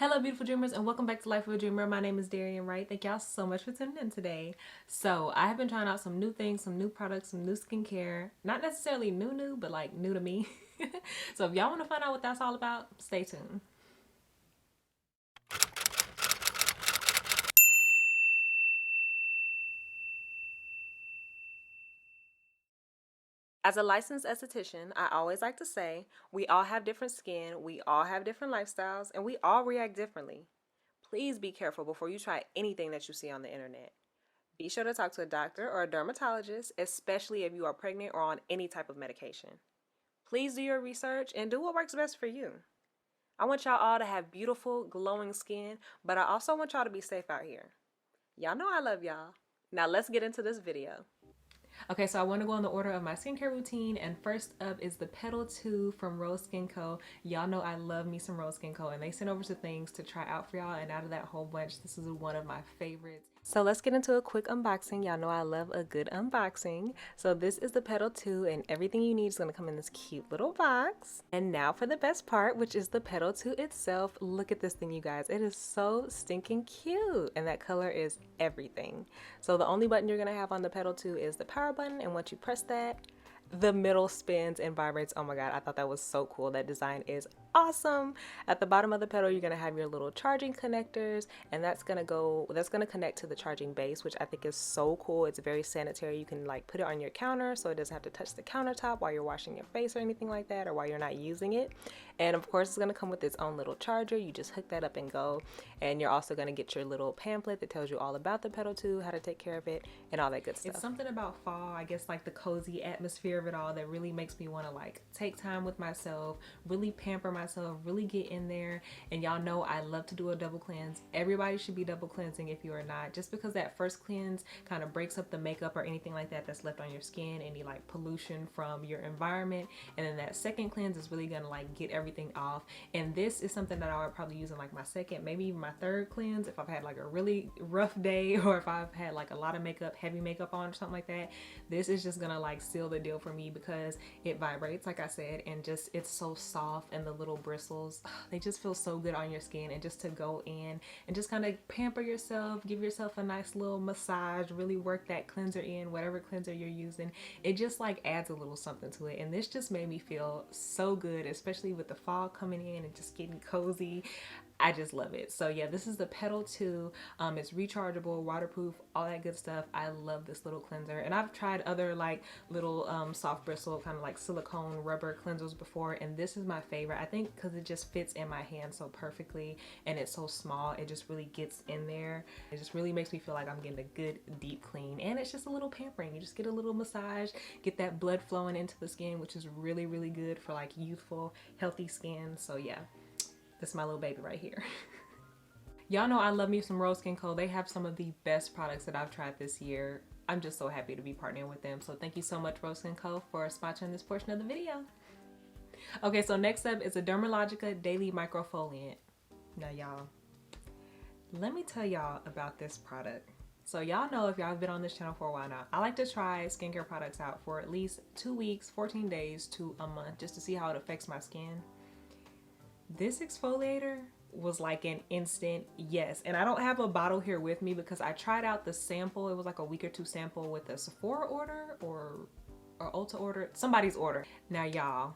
Hello beautiful dreamers and welcome back to Life of a Dreamer. My name is Darian Wright. Thank y'all so much for tuning in today. So I have been trying out some new things, some new products, some new skincare. Not necessarily new, but like new to me. So if y'all want to find out what that's all about, stay tuned. As a licensed esthetician, I always like to say we all have different skin, we all have different lifestyles, and we all react differently. Please be careful before you try anything that you see on the internet. Be sure to talk to a doctor or a dermatologist, especially if you are pregnant or on any type of medication. Please do your research and do what works best for you. I want y'all all to have beautiful, glowing skin, but I also want y'all to be safe out here. Y'all know I love y'all. Now let's get into this video. Okay, so I want to go in the order of my skincare routine, and first up is the Petal 2 from Rose Skin Co. Y'all know I love me some Rose Skin Co. and they sent over some things to try out for y'all, and out of that whole bunch, this is one of my favorites. So let's get into a quick unboxing. Y'all know I love a good unboxing. So this is the Petal 2 and everything you need is going to come in this cute little box. And now for the best part, which is the Petal 2 itself. Look at this thing, you guys. It is so stinking cute, and that color is everything. So the only button you're going to have on the Petal 2 is the power button, and once you press that, the middle spins and vibrates. Oh my god, I thought that was so cool. That design is awesome. At the bottom of the pedal, you're gonna have your little charging connectors, and that's gonna connect to the charging base, which I think is so cool. It's very sanitary. You can like put it on your counter so it doesn't have to touch the countertop while you're washing your face or anything like that, or while you're not using it. And of course, it's gonna come with its own little charger. You just hook that up and go. And you're also gonna get your little pamphlet that tells you all about the Petal 2, how to take care of it, and all that good stuff. It's something about fall, I guess, like the cozy atmosphere of it all, that really makes me want to like take time with myself, really pamper myself, really get in there. And y'all know I love to do a double cleanse. Everybody should be double cleansing if you are not, just because that first cleanse kind of breaks up the makeup or anything like that that's left on your skin, any like pollution from your environment. And then that second cleanse is really gonna like get everything off. And this is something that I would probably use in like my second, maybe even my third cleanse if I've had like a really rough day, or if I've had like a lot of makeup, heavy makeup on or something like that. This is just gonna like seal the deal for me, because it vibrates, like I said, and just it's so soft, and the little bristles, they just feel so good on your skin. And just to go in and just kind of pamper yourself, give yourself a nice little massage, really work that cleanser in, whatever cleanser you're using, it just like adds a little something to it. And this just made me feel so good, especially with the fall coming in and just getting cozy. I just love it. So yeah, this is the Petal 2. It's rechargeable, waterproof, all that good stuff. I love this little cleanser, and I've tried other like little soft bristle kind of like silicone rubber cleansers before, and this is my favorite. I think because it just fits in my hand so perfectly, and it's so small, it just really gets in there. It just really makes me feel like I'm getting a good deep clean, and it's just a little pampering. You just get a little massage, get that blood flowing into the skin, which is really, really good for like youthful, healthy skin. So yeah, that's my little baby right here. Y'all know I love me some Rose Skin Co. They have some of the best products that I've tried this year. I'm just so happy to be partnering with them. So thank you so much, Rose Skin Co., for sponsoring this portion of the video. Okay, so next up is a Dermalogica Daily Microfoliant. Now y'all, let me tell y'all about this product. So y'all know, if y'all have been on this channel for a while now, I like to try skincare products out for at least 2 weeks, 14 days to a month, just to see how it affects my skin. This exfoliator was like an instant yes. And I don't have a bottle here with me because I tried out the sample. It was like a week or two sample with a Sephora order or Ulta order, somebody's order. Now y'all,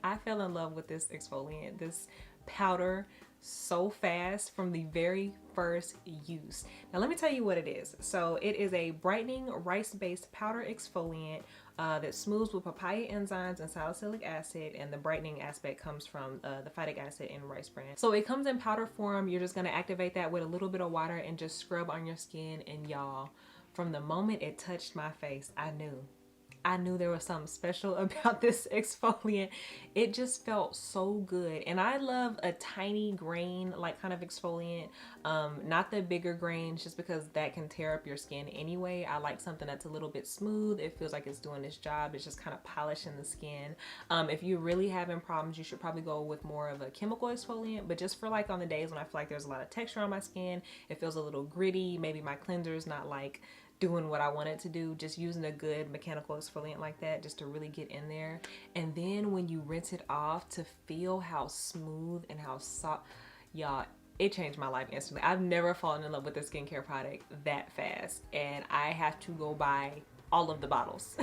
I fell in love with this exfoliant, this powder, so fast from the very first use. Now let me tell you what it is. So it is a brightening rice-based powder exfoliant that smooths with papaya enzymes and salicylic acid, and the brightening aspect comes from the phytic acid in rice bran. So it comes in powder form. You're just going to activate that with a little bit of water and just scrub on your skin. And y'all, from the moment it touched my face, I knew there was something special about this exfoliant. It just felt so good. And I love a tiny grain like kind of exfoliant, not the bigger grains, just because that can tear up your skin anyway. I like something that's a little bit smooth. It feels like it's doing its job. It's just kind of polishing the skin. If you're really having problems, you should probably go with more of a chemical exfoliant. But just for like on the days when I feel like there's a lot of texture on my skin, it feels a little gritty, maybe my cleanser is not like doing what I wanted to do, just using a good mechanical exfoliant like that just to really get in there. And then when you rinse it off, to feel how smooth and how soft, y'all, it changed my life instantly. I've never fallen in love with a skincare product that fast, and I have to go buy all of the bottles.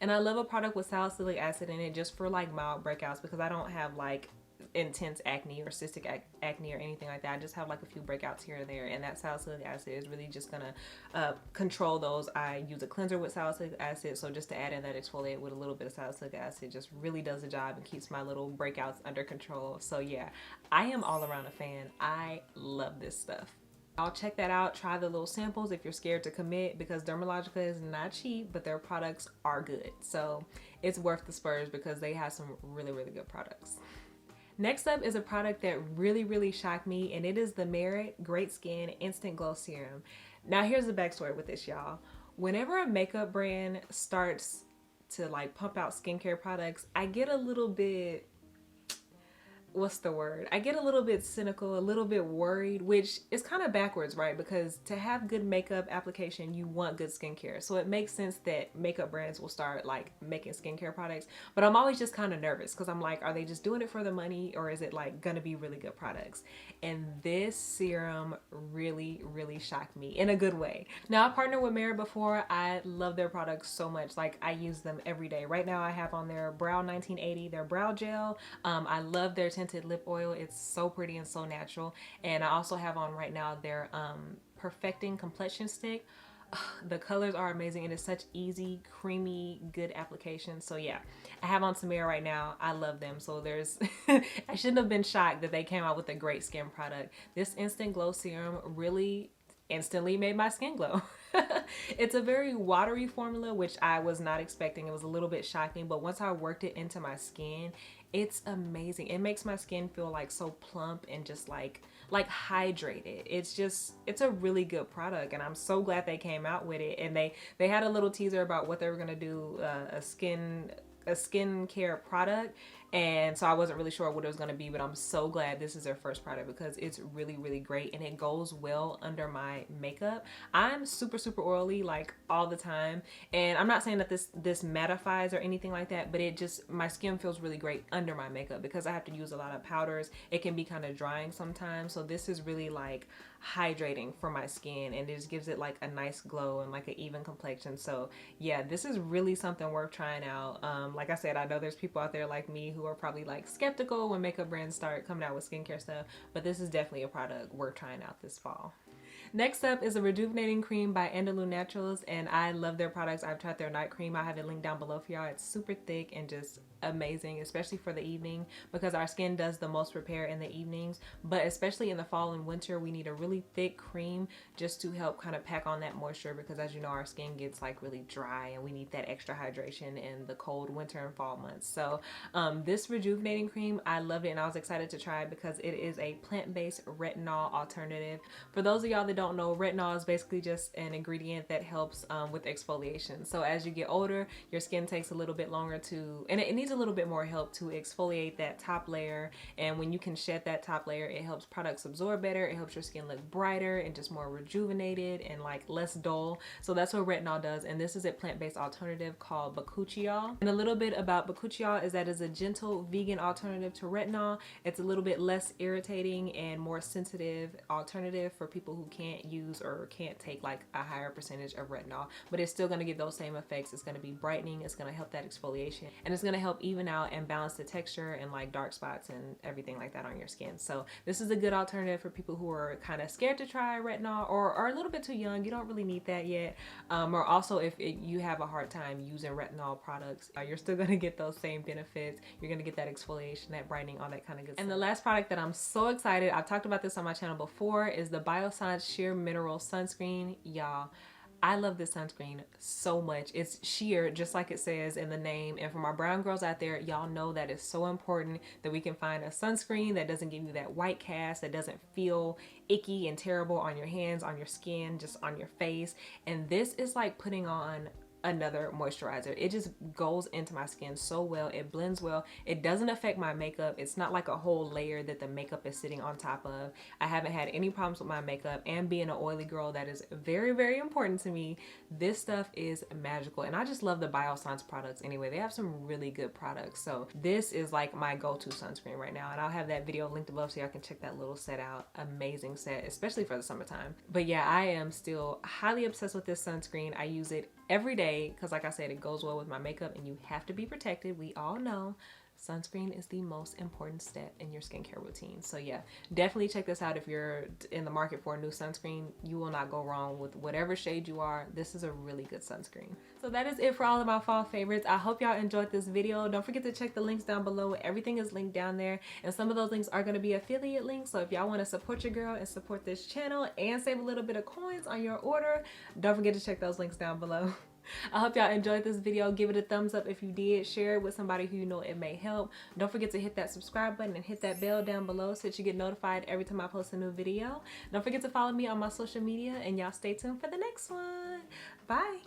And I love a product with salicylic acid in it just for like mild breakouts, because I don't have like intense acne or cystic acne or anything like that. I just have like a few breakouts here and there, and that salicylic acid is really just gonna control those. I use a cleanser with salicylic acid, so just to add in that exfoliate with a little bit of salicylic acid just really does the job and keeps my little breakouts under control. So yeah, I am all around a fan. I love this stuff. I'll check that out. Try the little samples if you're scared to commit, because Dermalogica is not cheap, but their products are good. So it's worth the splurge because they have some really, really good products. Next up is a product that really shocked me, and it is the Merit Great Skin Instant Glow Serum. Now here's the backstory with this, y'all. Whenever a makeup brand starts to like pump out skincare products, I get a little bit, what's the word? I get a little bit cynical, a little bit worried, which is kind of backwards, right? Because to have good makeup application, you want good skincare. So it makes sense that makeup brands will start like making skincare products. But I'm always just kind of nervous because I'm like, are they just doing it for the money, or is it like gonna be really good products? And this serum really shocked me in a good way. Now, I partnered with Merit before. I love their products so much. Like, I use them every day. Right now I have on their Brow 1980, their brow gel. I love their Tinted lip oil. It's so pretty and so natural. And I also have on right now their Perfecting Complexion stick. The colors are amazing, and it's such easy, creamy, good application. So yeah, I have on Samira right now. I love them. So there's I shouldn't have been shocked that they came out with a great skin product. This Instant Glow Serum really instantly made my skin glow. It's a very watery formula, which I was not expecting. It was a little bit shocking, but once I worked it into my skin, it's amazing. It makes my skin feel like so plump and just like hydrated. It's a really good product, and I'm so glad they came out with it. And they had a little teaser about what they were gonna do, a skincare product, and so I wasn't really sure what it was going to be, but I'm so glad this is their first product because it's really great, and it goes well under my makeup. I'm super oily like all the time, and I'm not saying that this mattifies or anything like that, but it just, my skin feels really great under my makeup because I have to use a lot of powders. It can be kind of drying sometimes, so this is really like hydrating for my skin, and it just gives it like a nice glow and like an even complexion. So yeah, this is really something worth trying out. Like I said, I know there's people out there like me who are probably like skeptical when makeup brands start coming out with skincare stuff, but this is definitely a product worth trying out this fall. Next up is a rejuvenating cream by Andalou Naturals, and I love their products. I've tried their night cream. I have it linked down below for y'all. It's super thick and just amazing, especially for the evening, because our skin does the most repair in the evenings. But especially in the fall and winter, we need a really thick cream just to help kind of pack on that moisture, because as you know, our skin gets like really dry and we need that extra hydration in the cold winter and fall months. So this rejuvenating cream, I love it, and I was excited to try it because it is a plant-based retinol alternative. For those of y'all that don't know, retinol is basically just an ingredient that helps with exfoliation. So as you get older, your skin takes a little bit longer to, and it needs a little bit more help to exfoliate that top layer. And when you can shed that top layer, it helps products absorb better. It helps your skin look brighter and just more rejuvenated and like less dull. So that's what retinol does. And this is a plant-based alternative called bakuchiol. And a little bit about bakuchiol is that it's a gentle vegan alternative to retinol. It's a little bit less irritating and more sensitive alternative for people who can't use or can't take like a higher percentage of retinol, but it's still going to give those same effects. It's going to be brightening, it's going to help that exfoliation, and it's going to help even out and balance the texture and like dark spots and everything like that on your skin. So this is a good alternative for people who are kind of scared to try retinol or are a little bit too young. You don't really need that yet, or also if you have a hard time using retinol products, you're still going to get those same benefits. You're going to get that exfoliation, that brightening, all that kind of good stuff. And the last product that I'm so excited, I've talked about this on my channel before, is the Biossance Sheer Mineral Sunscreen. Y'all, I love this sunscreen so much. It's sheer, just like it says in the name. And for my brown girls out there, y'all know that it's so important that we can find a sunscreen that doesn't give you that white cast, that doesn't feel icky and terrible on your hands, on your skin, just on your face. And this is like putting on another moisturizer. It just goes into my skin so well. It blends well. It doesn't affect my makeup. It's not like a whole layer that the makeup is sitting on top of. I haven't had any problems with my makeup, and being an oily girl, that is very, very important to me. This stuff is magical, and I just love the Biossance products anyway. They have some really good products. So this is like my go-to sunscreen right now, and I'll have that video linked above so y'all can check that little set out. Amazing set, especially for the summertime. But yeah, I am still highly obsessed with this sunscreen. I use it every day because, like I said, it goes well with my makeup, and you have to be protected. We all know sunscreen is the most important step in your skincare routine. So yeah, definitely check this out if you're in the market for a new sunscreen. You will not go wrong with whatever shade you are. This is a really good sunscreen. So that is it for all of my fall favorites. I hope y'all enjoyed this video. Don't forget to check the links down below. Everything is linked down there, and some of those links are going to be affiliate links. So if y'all want to support your girl and support this channel and save a little bit of coins on your order, don't forget to check those links down below. I hope y'all enjoyed this video. Give it a thumbs up if you did. Share it with somebody who you know it may help. Don't forget to hit that subscribe button and hit that bell down below so that you get notified every time I post a new video. Don't forget to follow me on my social media, and y'all stay tuned for the next one. Bye.